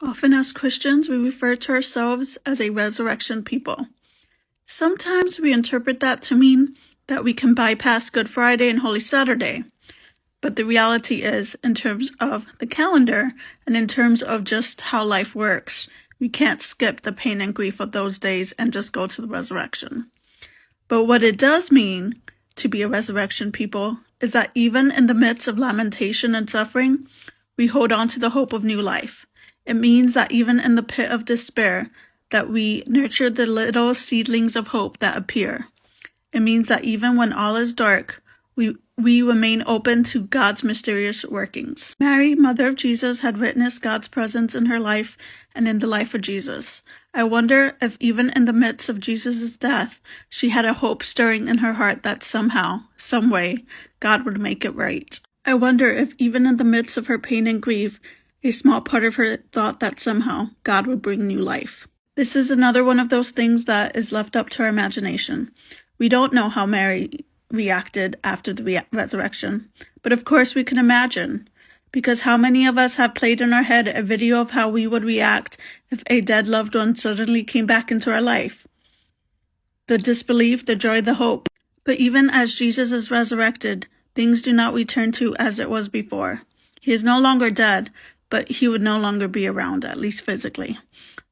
Often as Christians, we refer to ourselves as a resurrection people. Sometimes we interpret that to mean that we can bypass Good Friday and Holy Saturday. But the reality is, in terms of the calendar and in terms of just how life works, we can't skip the pain and grief of those days and just go to the resurrection. But what it does mean to be a resurrection people is that even in the midst of lamentation and suffering, we hold on to the hope of new life. It means that even in the pit of despair, that we nurture the little seedlings of hope that appear. It means that even when all is dark, we remain open to God's mysterious workings. Mary, Mother of Jesus, had witnessed God's presence in her life and in the life of Jesus. I wonder if even in the midst of Jesus' death, she had a hope stirring in her heart that somehow, some way, God would make it right. I wonder if even in the midst of her pain and grief, a small part of her thought that somehow God would bring new life. This is another one of those things that is left up to our imagination. We don't know how Mary reacted after the resurrection, but of course we can imagine, because how many of us have played in our head a video of how we would react if a dead loved one suddenly came back into our life? The disbelief, the joy, the hope. But even as Jesus is resurrected, things do not return to as it was before. He is no longer dead, but he would no longer be around, at least physically.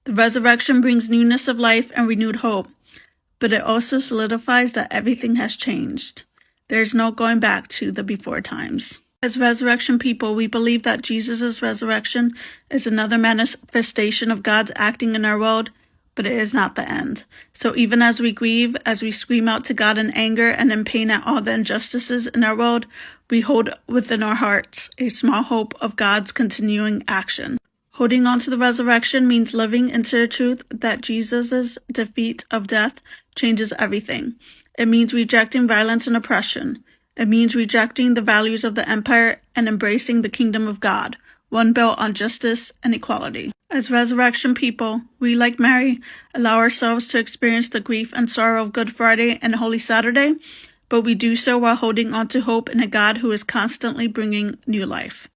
The resurrection brings newness of life and renewed hope, but it also solidifies that everything has changed. There is no going back to the before times. As resurrection people, we believe that Jesus' resurrection is another manifestation of God's acting in our world, but it is not the end. So even as we grieve, as we scream out to God in anger and in pain at all the injustices in our world, we hold within our hearts a small hope of God's continuing action. Holding on to the resurrection means living into the truth that Jesus' defeat of death changes everything. It means rejecting violence and oppression. It means rejecting the values of the empire and embracing the kingdom of God, one built on justice and equality. As resurrection people, we, like Mary, allow ourselves to experience the grief and sorrow of Good Friday and Holy Saturday, but we do so while holding on to hope in a God who is constantly bringing new life.